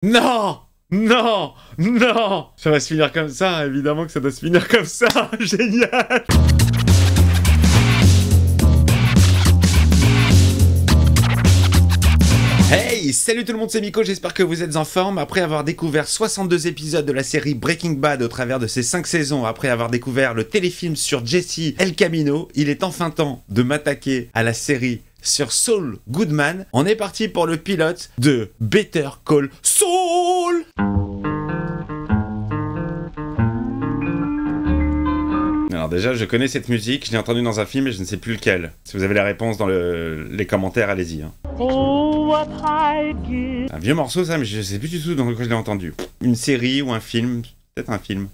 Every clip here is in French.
Non! Non! Non! Ça va se finir comme ça, évidemment que ça doit se finir comme ça. Génial! Hey, salut tout le monde, c'est Miko, j'espère que vous êtes en forme. Après avoir découvert 62 épisodes de la série Breaking Bad au travers de ces 5 saisons, après avoir découvert le téléfilm sur Jesse El Camino, il est enfin temps de m'attaquer à la série sur Saul Goodman. On est parti pour le pilote de Better Call Saul. Alors déjà, je connais cette musique, je l'ai entendue dans un film et je ne sais plus lequel. Si vous avez la réponse dans les commentaires, allez-y. Hein. Un vieux morceau ça, mais je ne sais plus du tout dans quoi je l'ai entendu. Une série ou un film, peut-être un film.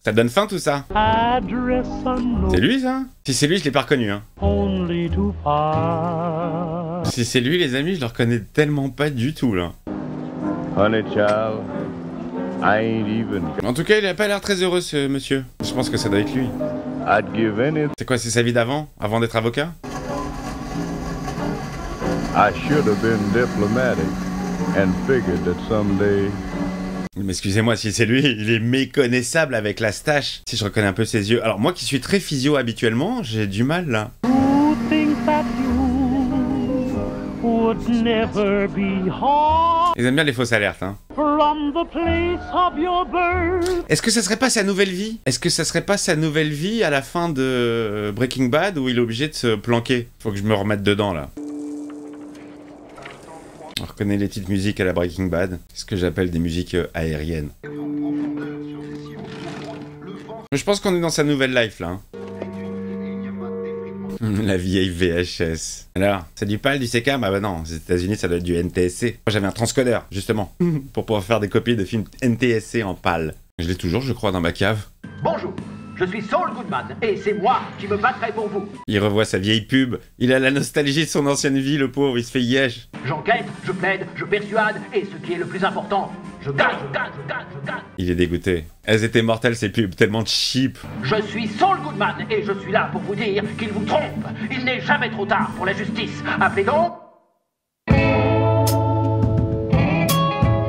Ça donne faim tout ça. C'est lui ça? Si c'est lui, je l'ai pas reconnu. Hein. Si c'est lui les amis, je le reconnais tellement pas du tout là. Honey child, I ain't even... En tout cas, il a pas l'air très heureux ce monsieur. Je pense que ça doit être lui. I'd give anything. C'est quoi, c'est sa vie d'avant? Avant d'être avocat? I should have been diplomatic and figured that someday... Mais excusez-moi, si c'est lui, il est méconnaissable avec la stache. Si je reconnais un peu ses yeux. Alors moi qui suis très physio habituellement, j'ai du mal là. Ils aiment bien les fausses alertes, hein. Est-ce que ça serait pas sa nouvelle vie? Est-ce que ça serait pas sa nouvelle vie à la fin de Breaking Bad où il est obligé de se planquer? Faut que je me remette dedans là. On reconnaît les petites musiques à la Breaking Bad, ce que j'appelle des musiques aériennes. Je pense qu'on est dans sa nouvelle life là. Hein. La vieille VHS. Alors, c'est du PAL, du CKM? Ah bah non, aux États-Unis ça doit être du NTSC. Moi j'avais un transcodeur, justement, pour pouvoir faire des copies de films NTSC en PAL. Je l'ai toujours, je crois, dans ma cave. Bonjour, je suis Saul Goodman, et c'est moi qui me battrai pour vous. Il revoit sa vieille pub, il a la nostalgie de son ancienne vie, le pauvre, il se fait yesh. J'enquête, je plaide, je persuade, et ce qui est le plus important, je gagne, je gagne, je gagne, je gagne. Il est dégoûté. Elles étaient mortelles ces pubs, tellement cheap. Je suis Saul Goodman, et je suis là pour vous dire qu'il vous trompe. Il n'est jamais trop tard pour la justice. Appelez donc...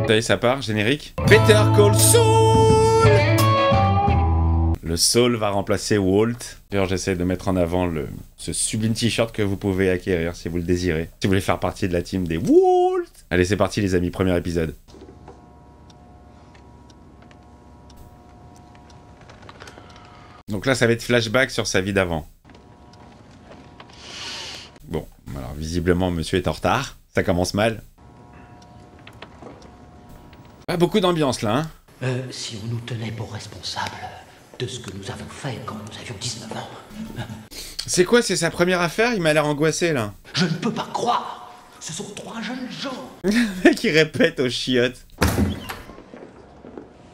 Ça y est, ça part, générique. Better Call Saul. Le Saul va remplacer Walt. D'ailleurs, j'essaie de mettre en avant ce sublime t-shirt que vous pouvez acquérir si vous le désirez. Si vous voulez faire partie de la team des Walt. Allez, c'est parti les amis, premier épisode. Donc là, ça va être flashback sur sa vie d'avant. Bon, alors visiblement, monsieur est en retard. Ça commence mal. Pas beaucoup d'ambiance là, hein. Si on nous tenait pour responsables de ce que nous avons fait quand nous avions 19 ans... C'est quoi, c'est sa première affaire? Il m'a l'air angoissé là. Je ne peux pas croire. Ce sont 3 jeunes gens. Le mec il répète aux chiottes.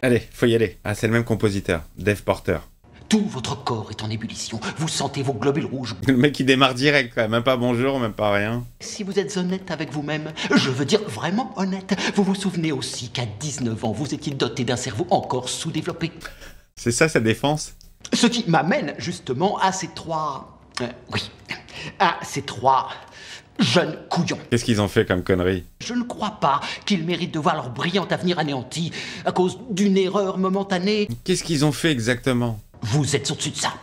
Allez, faut y aller. Ah, c'est le même compositeur, Dave Porter. Tout votre corps est en ébullition. Vous sentez vos globules rouges. Le mec il démarre direct, quoi. Même pas bonjour, même pas rien. Si vous êtes honnête avec vous-même, je veux dire vraiment honnête, vous vous souvenez aussi qu'à 19 ans, vous étiez doté d'un cerveau encore sous-développé. C'est ça sa défense? Ce qui m'amène justement à ces 3... à ces 3 jeunes couillons. Qu'est-ce qu'ils ont fait comme connerie? Je ne crois pas qu'ils méritent de voir leur brillant avenir anéanti à cause d'une erreur momentanée. Qu'est-ce qu'ils ont fait exactement? Vous êtes au-dessus de ça.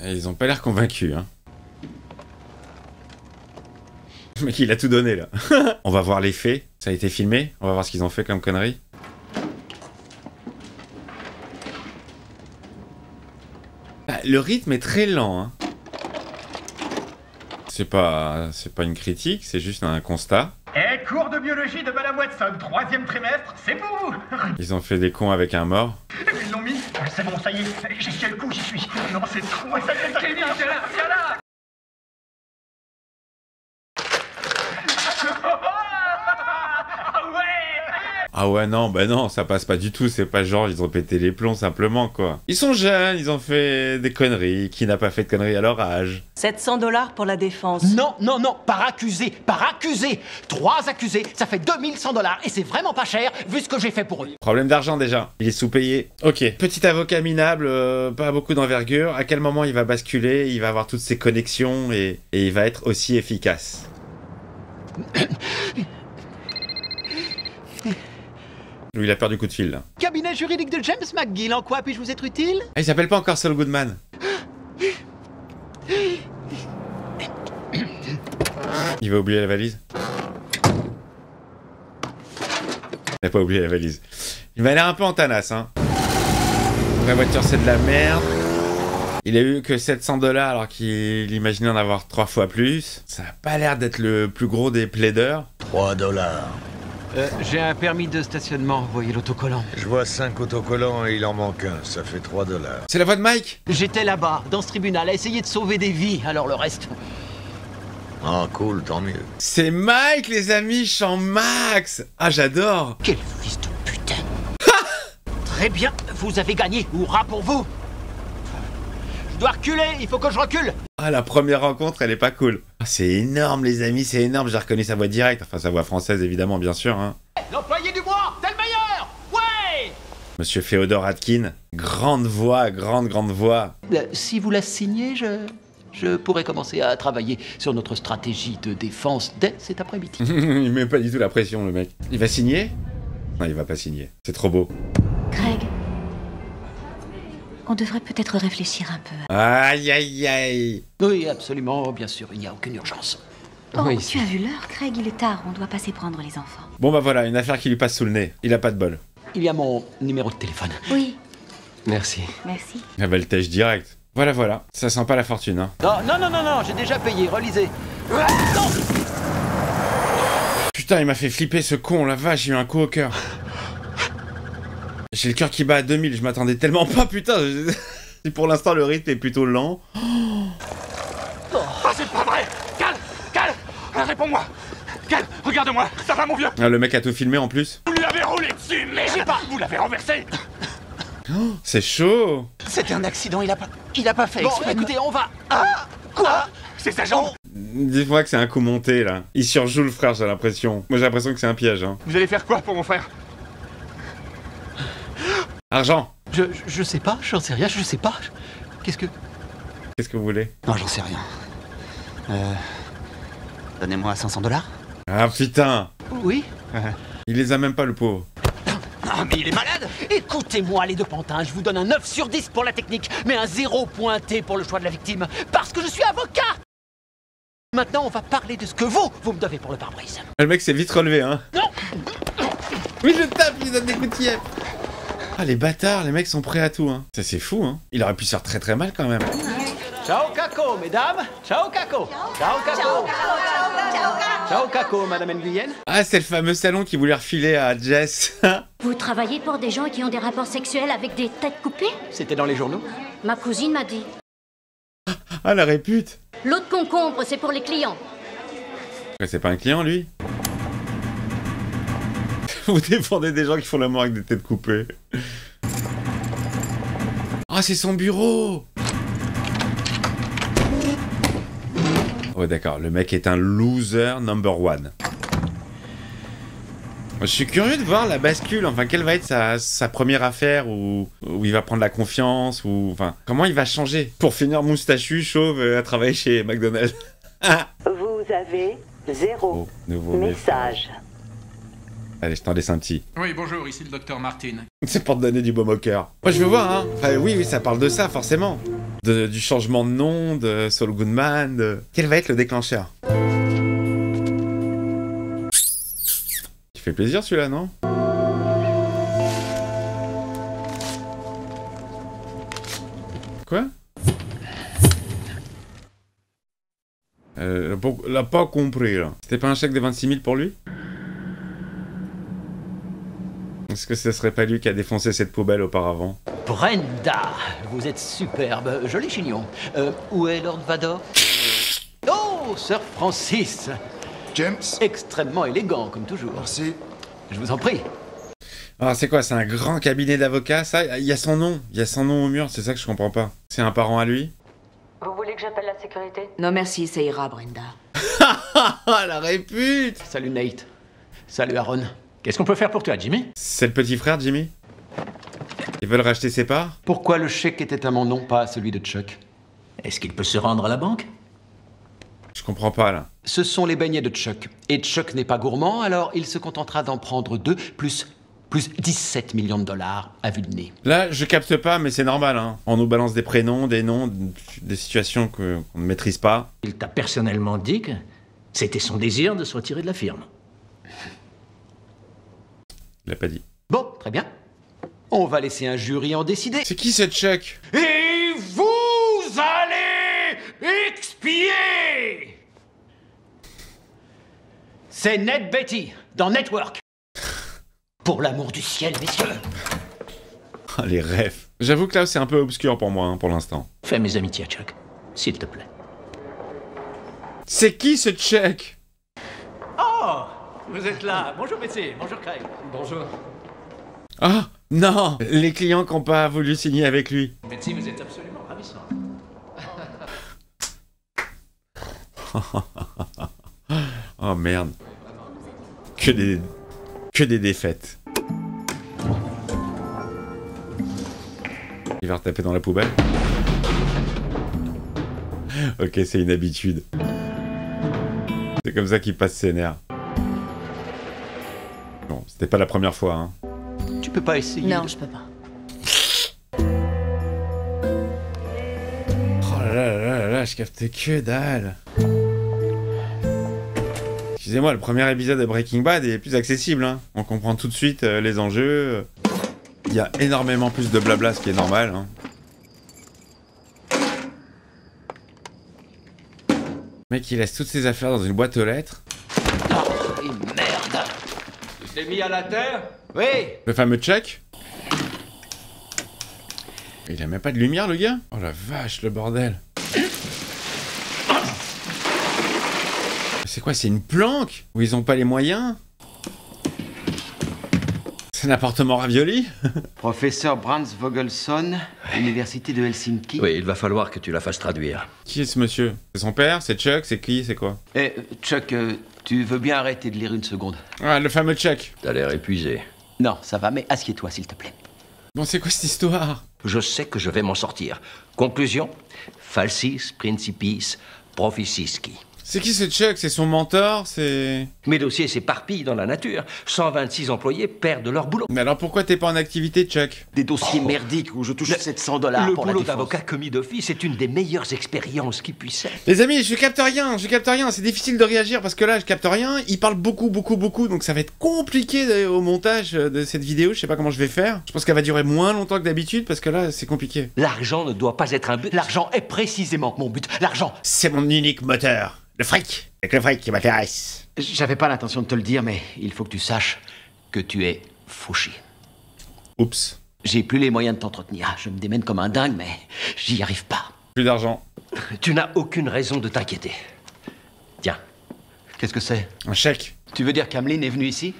Ils ont pas l'air convaincus, hein. Le mec il a tout donné là. On va voir les faits. Ça a été filmé. On va voir ce qu'ils ont fait comme connerie. Ah, le rythme est très lent, hein. C'est pas une critique, c'est juste un constat. Et cours de biologie de Madame Watson, 3e trimestre, c'est pour vous. Ils ont fait des cons avec un mort. Et puis ils l'ont mis. C'est bon, ça y est, j'y suis le coup, j'y suis. Non, c'est trop. Ça y est, Kevin, viens là, viens là. Ah ouais, non, bah non, ça passe pas du tout. C'est pas genre, ils ont pété les plombs simplement, quoi. Ils sont jeunes, ils ont fait des conneries. Qui n'a pas fait de conneries à leur âge? 700 $ pour la défense. Non, non, non, par accusé, par accusé. 3 accusés, ça fait 2100 $. Et c'est vraiment pas cher, vu ce que j'ai fait pour eux. Problème d'argent déjà. Il est sous-payé. Ok. Petit avocat minable, pas beaucoup d'envergure. À quel moment il va basculer? Il va avoir toutes ses connexions et il va être aussi efficace. Lui, il a perdu coup de fil, là. Cabinet juridique de James McGill, en quoi puis-je vous être utile? Ah, il s'appelle pas encore Saul Goodman. Il va oublier la valise. Il n'a pas oublié la valise. Il m'a l'air un peu en tanasse, hein. La voiture, c'est de la merde. Il a eu que 700 $ alors qu'il imaginait en avoir 3 fois plus. Ça a pas l'air d'être le plus gros des plaideurs. 3 $. J'ai un permis de stationnement, voyez l'autocollant. Je vois 5 autocollants et il en manque un, ça fait 3 $. C'est la voix de Mike? J'étais là-bas, dans ce tribunal, à essayer de sauver des vies, alors le reste... Ah cool, tant mieux. C'est Mike, les amis, chant Max. Ah, j'adore. Quel fils de putain. Très bien, vous avez gagné, hurrah pour vous. Je dois reculer, il faut que je recule. Ah, la première rencontre, elle est pas cool. Ah, c'est énorme, les amis, c'est énorme. J'ai reconnu sa voix directe. Enfin, sa voix française, évidemment, bien sûr. Hein. L'employé du mois, t'es le meilleur. Ouais. Monsieur Féodor Atkin. Grande voix, grande voix. Si vous la signez, je pourrais commencer à travailler sur notre stratégie de défense dès cet après-midi. Il met pas du tout la pression, le mec. Il va signer? Non, il va pas signer. C'est trop beau. Craig, on devrait peut-être réfléchir un peu. Aïe, aïe, aïe. Oui, absolument, bien sûr, il n'y a aucune urgence. Oh, Oui. tu as vu l'heure, Craig, il est tard, on doit passer prendre les enfants. Bon, bah voilà, une affaire qui lui passe sous le nez. Il a pas de bol. Il y a mon numéro de téléphone. Oui, Merci. merci. Ah bah, le tèche direct. Voilà. Ça sent pas la fortune, hein. Non, j'ai déjà payé, relisez. Non. Putain, il m'a fait flipper ce con, la vache, j'ai eu un coup au cœur. J'ai le cœur qui bat à 2000, je m'attendais tellement pas, putain. Si pour l'instant le rythme est plutôt lent. Ah, c'est pas vrai! Calme! Réponds-moi! Calme, regarde-moi! Ça va, mon vieux! Ah, le mec a tout filmé en plus. Vous lui avez roulé dessus, mais j'ai pas! Vous l'avez renversé! C'est chaud. C'était un accident, il a pas fait exprès. Écoutez, on va... Quoi? C'est sa jambe! Dis-moi que c'est un coup monté, là. Il surjoue le frère, j'ai l'impression. Moi, j'ai l'impression que c'est un piège, hein. Vous allez faire quoi pour mon frère? Argent. Je sais pas, j'en sais rien, je sais pas. Qu'est-ce que Qu'est-ce que vous voulez? Non, j'en sais rien. Donnez-moi 500 $. Ah, putain. Oui. Il les a même pas, le pauvre. Ah, mais il est malade! Écoutez-moi, les deux pantins, je vous donne un 9 sur 10 pour la technique, mais un 0 pointé pour le choix de la victime, parce que je suis avocat! Maintenant, on va parler de ce que vous me devez pour le pare-brise. Le mec s'est vite relevé, hein. Non! Oui, je tape, il donne des coups de pied. Ah, les bâtards, les mecs sont prêts à tout, hein. Ça, c'est fou, hein. Il aurait pu se faire très très mal, quand même. Ciao, Caco, mesdames! Ciao, Caco! Ciao, Caco! Ciao, Caco, madame Nguyen. Ah, c'est le fameux salon qui voulait refiler à Jess. Vous travaillez pour des gens qui ont des rapports sexuels avec des têtes coupées? C'était dans les journaux? Ma cousine m'a dit. Ah, la répute. L'autre concombre, c'est pour les clients. Ouais, c'est pas un client, lui. Vous défendez des gens qui font l'amour avec des têtes coupées. Ah, c'est son bureau. Ouais, d'accord, le mec est un loser number one. Je suis curieux de voir la bascule, enfin, quelle va être sa première affaire où il va prendre la confiance, ou enfin, comment il va changer pour finir moustachu, chauve, à travailler chez McDonald's. Vous avez 0 nouveau message. Allez, je t'en laisse un petit. Oui, bonjour, ici le docteur Martin. C'est pour te donner du baume au cœur. Moi, je veux voir, hein. Enfin, oui, ça parle de ça, forcément. Du changement de nom, de Saul Goodman, de... Quel va être le déclencheur? Il fait plaisir, celui-là, non? Quoi? Elle a pas compris, là. C'était pas un chèque de 26 000 pour lui? Est-ce que ce serait pas lui qui a défoncé cette poubelle auparavant? Brenda, vous êtes superbe, joli chignon. Où est Lord Vador? Oh, Sir Francis. James. Extrêmement élégant, comme toujours. Merci. Je vous en prie. Alors c'est quoi, c'est un grand cabinet d'avocats, ça? Il y a son nom, il y a son nom au mur, c'est ça que je comprends pas. C'est un parent à lui? Vous voulez que j'appelle la sécurité? Non merci, ça ira, Brenda. La répute! Salut Nate. Salut Aaron. Qu'est-ce qu'on peut faire pour toi, Jimmy? C'est le petit frère, Jimmy? Ils veulent racheter ses parts? Pourquoi le chèque était à mon nom, pas à celui de Chuck? Est-ce qu'il peut se rendre à la banque? Je comprends pas, là. Ce sont les beignets de Chuck. Et Chuck n'est pas gourmand, alors il se contentera d'en prendre 2, plus 17 millions de dollars à vue de nez. Là, je capte pas, mais c'est normal, hein. On nous balance des prénoms, des noms, des situations qu'on ne maîtrise pas. Il t'a personnellement dit que c'était son désir de se retirer de la firme. Il l'a pas dit. Bon, très bien. On va laisser un jury en décider. C'est qui ce Chuck? Et vous allez expier! C'est Ned Beatty, dans Network. Pour l'amour du ciel, messieurs. Oh, les rêves. J'avoue que là, c'est un peu obscur pour moi, hein, pour l'instant. Fais mes amitiés à Chuck, s'il te plaît. C'est qui ce Chuck? Oh, vous êtes là. Bonjour Betsy, bonjour Craig. Bonjour. Ah, non! Les clients qui n'ont pas voulu signer avec lui. Betsy, vous êtes absolument ravissant. Oh merde. Que des défaites. Il va retaper dans la poubelle. Ok, c'est une habitude. C'est comme ça qu'il passe ses nerfs. Bon, c'était pas la première fois, hein. Tu peux pas essayer? Non, je peux pas. Oh là là là là là, je capte que dalle. Excusez-moi, le premier épisode de Breaking Bad est plus accessible, hein. On comprend tout de suite les enjeux. Il y a énormément plus de blabla, ce qui est normal, hein. Le mec, il laisse toutes ses affaires dans une boîte aux lettres. Oh, et merde! Tu t'es mis à la terre? Oui! Le fameux Chuck. Il a même pas de lumière, le gars? Oh la vache, le bordel. C'est quoi, c'est une planque? Où ils ont pas les moyens? C'est un appartement ravioli? Professeur Brans Vogelson, Université de Helsinki. Oui, il va falloir que tu la fasses traduire. Qui est ce monsieur? C'est son père? C'est Chuck? C'est qui? C'est quoi? Eh, Chuck, tu veux bien arrêter de lire une seconde? Ah, le fameux Chuck. T'as l'air épuisé. Non, ça va, mais assieds-toi, s'il te plaît. Bon, c'est quoi cette histoire? Je sais que je vais m'en sortir. Conclusion, falsis principis proficiski. C'est qui ce Chuck? C'est son mentor? C'est... Mes dossiers s'éparpillent dans la nature. 126 employés perdent leur boulot. Mais alors pourquoi t'es pas en activité, Chuck? Des dossiers merdiques où je touche 700 $ Le pour la boulot défense. d'avocat commis d'office est une des meilleures expériences qui puisse être. Les amis, je capte rien, c'est difficile de réagir parce que là, je capte rien, il parle beaucoup, donc ça va être compliqué au montage de cette vidéo, je sais pas comment je vais faire. Je pense qu'elle va durer moins longtemps que d'habitude parce que là, c'est compliqué. L'argent ne doit pas être un but. L'argent est précisément mon but. L'argent. C'est mon unique moteur. Le fric. C'est que le fric qui m'intéresse. J'avais pas l'intention de te le dire, mais il faut que tu saches que tu es fauché. Oups. J'ai plus les moyens de t'entretenir. Je me démène comme un dingue, mais j'y arrive pas. Plus d'argent. Tu n'as aucune raison de t'inquiéter. Tiens. Qu'est-ce que c'est? Un chèque. Tu veux dire qu'Ameline est venue ici?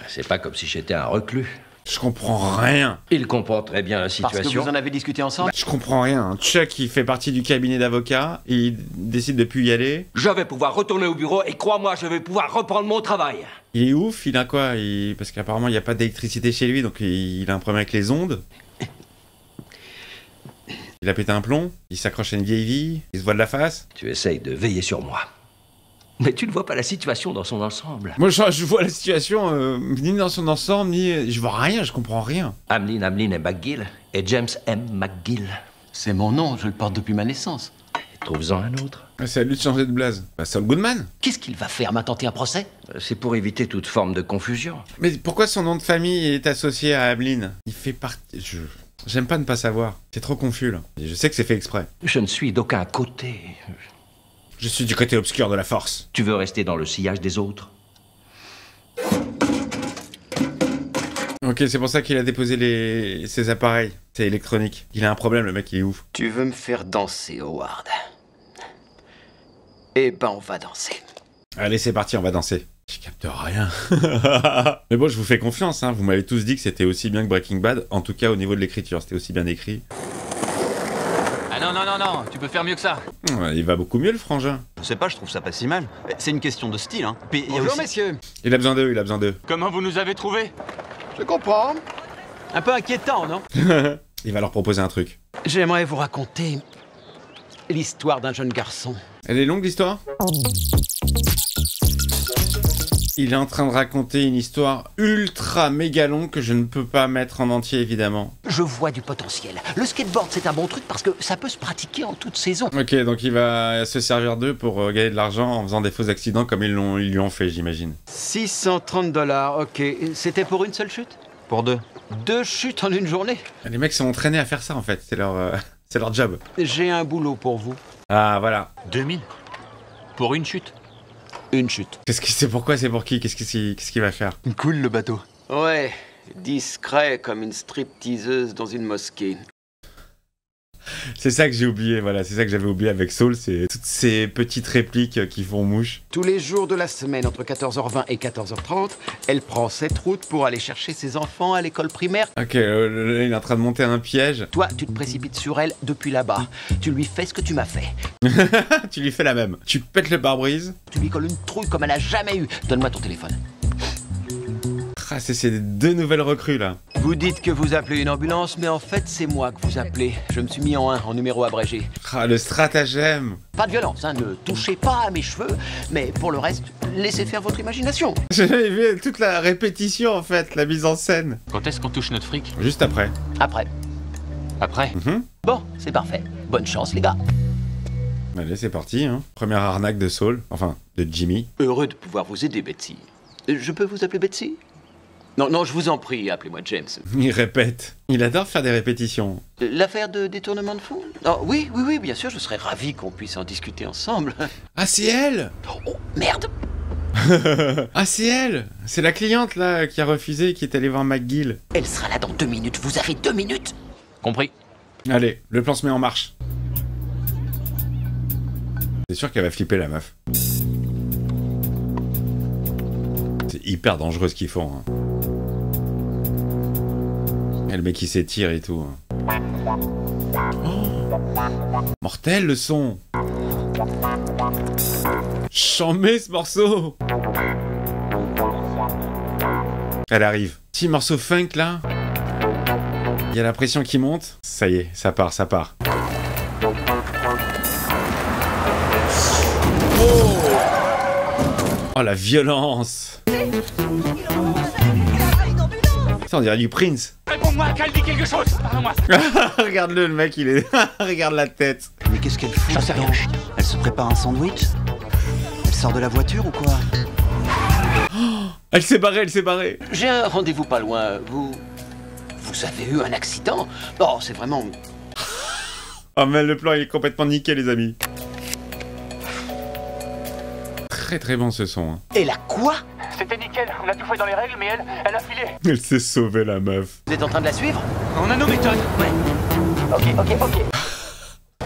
C'est pas comme si j'étais un reclus. Je comprends rien. Il comprend très bien la situation. Parce que vous en avez discuté ensemble? Je comprends rien. Chuck, il fait partie du cabinet d'avocats, il décide de plus y aller. Je vais pouvoir retourner au bureau et crois-moi, je vais pouvoir reprendre mon travail. Il est ouf, il a quoi? Parce qu'apparemment, il n'y a pas d'électricité chez lui, donc il a un problème avec les ondes. Il a pété un plomb, il s'accroche à une vieille vie, il se voit de la face. Tu essayes de veiller sur moi. Mais tu ne vois pas la situation dans son ensemble. Moi, je vois la situation ni dans son ensemble, ni... Je vois rien, je comprends rien. Ameline et McGill et James M. McGill. C'est mon nom, je le porte depuis ma naissance. Trouve-en un autre. C'est à lui de changer de blase. Bah, Saul Goodman. Qu'est-ce qu'il va faire? M'a tenté un procès? C'est pour éviter toute forme de confusion. Mais pourquoi son nom de famille est associé à Ameline? Il fait partie... J'aime pas ne pas savoir. C'est trop confus, là. Et je sais que c'est fait exprès. Je ne suis d'aucun côté. Je suis du côté obscur de la force. Tu veux rester dans le sillage des autres? Ok, c'est pour ça qu'il a déposé ses appareils. C'est électronique. Il a un problème, le mec, il est ouf. Tu veux me faire danser, Howard? Eh ben, on va danser. Allez, c'est parti, on va danser. Je capte rien. Mais bon, je vous fais confiance, hein. Vous m'avez tous dit que c'était aussi bien que Breaking Bad. En tout cas, au niveau de l'écriture, c'était aussi bien écrit. Ah non, tu peux faire mieux que ça. Ouais, il va beaucoup mieux, le frangin. Je sais pas, je trouve ça pas si mal. C'est une question de style, hein. Puis, il y a Bonjour, aussi... messieurs. Il a besoin d'eux, il a besoin d'eux. Comment vous nous avez trouvés? Je comprends. Un peu inquiétant, non? Il va leur proposer un truc. J'aimerais vous raconter l'histoire d'un jeune garçon. Elle est longue, l'histoire? Il est en train de raconter une histoire ultra méga longue que je ne peux pas mettre en entier, évidemment. Je vois du potentiel. Le skateboard, c'est un bon truc parce que ça peut se pratiquer en toute saison. Ok, donc il va se servir d'eux pour gagner de l'argent en faisant des faux accidents comme ils lui ont fait, j'imagine. 630 $, ok. C'était pour une seule chute? Pour 2. 2 chutes en une journée? Les mecs sont entraînés à faire ça, en fait. C'est leur job. J'ai un boulot pour vous. Ah, voilà. 2000 pour une chute. Une chute. C'est pourquoi, c'est pour qui? Qu'est-ce qu'il va faire? Cool, le bateau. Ouais, discret comme une stripteaseuse dans une mosquée. C'est ça que j'ai oublié, voilà. C'est ça que j'avais oublié avec Saul. C'est toutes ces petites répliques qui font mouche. Tous les jours de la semaine, entre 14h20 et 14h30, elle prend cette route pour aller chercher ses enfants à l'école primaire. Ok, là, il est en train de monter un piège. Toi, tu te précipites sur elle depuis là-bas. Tu lui fais ce que tu m'as fait. Tu lui fais la même. Tu pètes le pare-brise. Tu lui colles une trouille comme elle a jamais eu. Donne-moi ton téléphone. Ah, c'est ces 2 nouvelles recrues, là. Vous dites que vous appelez une ambulance, mais en fait, c'est moi que vous appelez. Je me suis mis en 1, en numéro abrégé. Ah, le stratagème. Pas de violence, hein, ne touchez pas à mes cheveux, mais pour le reste, laissez faire votre imagination. J'avais vu toute la répétition, en fait, la mise en scène. Quand est-ce qu'on touche notre fric? Juste après. Après. Après? Bon, c'est parfait. Bonne chance, les gars. Allez, c'est parti, hein. Première arnaque de Saul. Enfin, de Jimmy. Heureux de pouvoir vous aider, Betsy. Je peux vous appeler Betsy? Non, je vous en prie, appelez-moi James. Il répète. Il adore faire des répétitions. L'affaire de détournement de fonds? Oh, oui, bien sûr, je serais ravi qu'on puisse en discuter ensemble. Ah, c'est elle! Oh, merde! Ah, c'est elle! C'est la cliente, là, qui a refusé, qui est allée voir McGill. Elle sera là dans 2 minutes, vous avez 2 minutes! Compris. Allez, le plan se met en marche. C'est sûr qu'elle va flipper, la meuf. C'est hyper dangereux ce qu'ils font, hein. Et le mec qui s'étire et tout. Oh, mortel le son. Chambé ce morceau. Elle arrive. Petit morceau funk là. Il y a la pression qui monte. Ça y est, ça part. Oh la violence. Ça, on dirait du Prince. Réponds-moi, qu'elle dit quelque chose. Parle-moi. Regarde-le, le mec, il est... Regarde la tête. Mais qu'est-ce qu'elle fout? J'en sais rien. Elle se prépare un sandwich? Elle sort de la voiture ou quoi? Elle s'est barrée. J'ai un rendez-vous pas loin. Vous avez eu un accident? Oh, c'est vraiment... Oh, mais le plan, il est complètement niqué, les amis. Très bon ce son. Hein. Et la quoi? C'était nickel, on a tout fait dans les règles, mais elle a filé. Elle s'est sauvée, la meuf. Vous êtes en train de la suivre? On a nos méthodes. Ouais. Ok.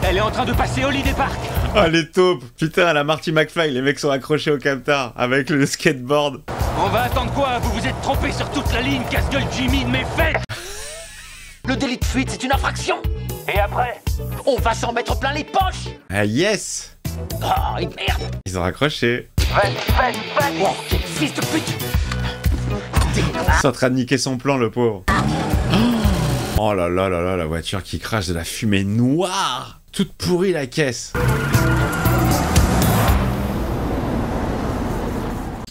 Elle est en train de passer Holiday Park. Ah, les taupes. Putain, à la Marty McFly, les mecs sont accrochés au camtar avec le skateboard. On va attendre quoi? Vous vous êtes trompé sur toute la ligne, casse-gueule Jimmy de mes fesses. Le délit de fuite, c'est une infraction. Et après? On va s'en mettre plein les poches. Ah, yes. Oh, et merde. Ils ont raccroché. Oh, quel fils de pute. Ils sont en train de niquer son plan, le pauvre. Oh là là, la voiture qui crache de la fumée noire. Toute pourrie, la caisse.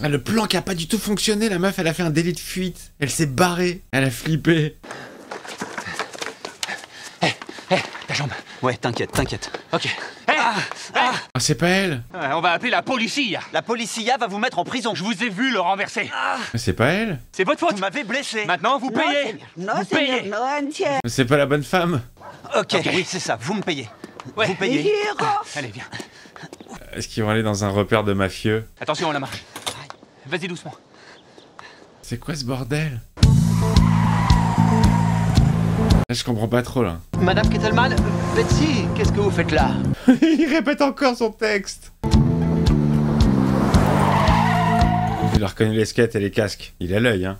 Ah, le plan qui a pas du tout fonctionné, la meuf, elle a fait un délit de fuite. Elle s'est barrée. Elle a flippé. Ta jambe. Ouais, t'inquiète. Ok. Ah, c'est pas elle. On va appeler la policia. La policia va vous mettre en prison. Je vous ai vu le renverser. C'est pas elle. C'est votre faute. Vous m'avez blessé. Maintenant, vous payez. Vous payez. C'est pas la bonne femme. Ok, oui, c'est ça, vous me payez. Ouais. Vous payez. Allez, viens. Est-ce qu'ils vont aller dans un repère de mafieux? Attention à la marche. Vas-y doucement. C'est quoi ce bordel? Là, je comprends pas trop, là. Madame Kettleman, Betsy, qu'est-ce que vous faites là? Il répète encore son texte. Il a reconnu les skates et les casques. Il a l'œil, hein.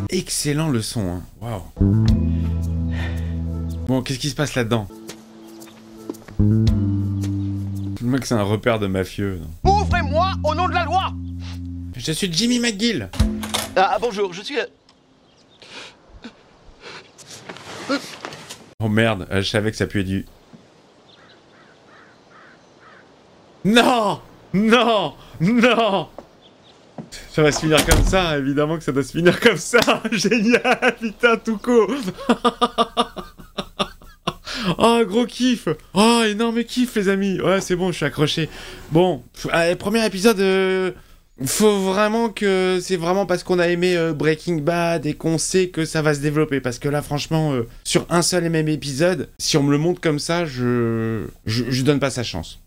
Excellent le son, hein. Waouh. Bon, qu'est-ce qui se passe là-dedans? Le mec, c'est un repère de mafieux. Non. Ouvrez-moi au nom de la loi! Je suis Jimmy McGill. Ah, bonjour, je suis... Oh merde, je savais que ça puait du... Non! Non! Non! Ça va se finir comme ça, évidemment que ça doit se finir comme ça. Génial, putain, Tuco. Oh, gros kiff. Oh, énorme kiff, les amis. Ouais, c'est bon, je suis accroché. Bon, allez, premier épisode... Faut vraiment que... C'est vraiment parce qu'on a aimé Breaking Bad et qu'on sait que ça va se développer. Parce que là, franchement, sur un seul et même épisode, si on me le montre comme ça, je donne pas sa chance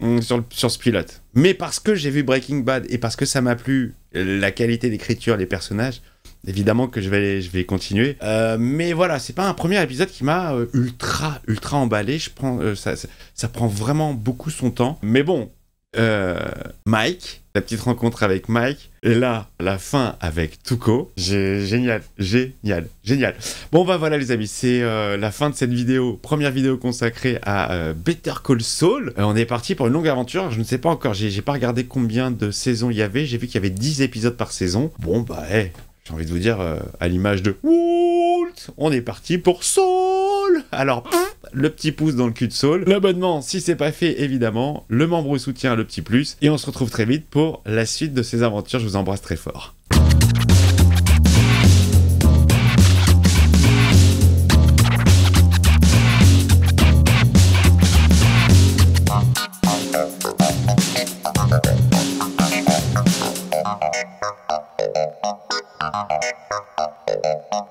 sur ce pilote. Mais parce que j'ai vu Breaking Bad et parce que ça m'a plu, la qualité d'écriture, les personnages, évidemment que je vais continuer. Mais voilà, c'est pas un premier épisode qui m'a ultra emballé. Ça prend vraiment beaucoup son temps. Mais bon... Mike, la petite rencontre avec Mike, et là, la fin avec Tuco, génial. Bon bah voilà les amis, c'est la fin de cette vidéo, première vidéo consacrée à Better Call Saul. On est parti pour une longue aventure, je ne sais pas encore, j'ai pas regardé combien de saisons il y avait, j'ai vu qu'il y avait 10 épisodes par saison. Bon bah j'ai envie de vous dire, à l'image de Walt, on est parti pour Saul. Alors, le petit pouce dans le cul de Saul, l'abonnement si c'est pas fait évidemment, le membre soutien, le petit plus, et on se retrouve très vite pour la suite de ces aventures, je vous embrasse très fort. Thank you.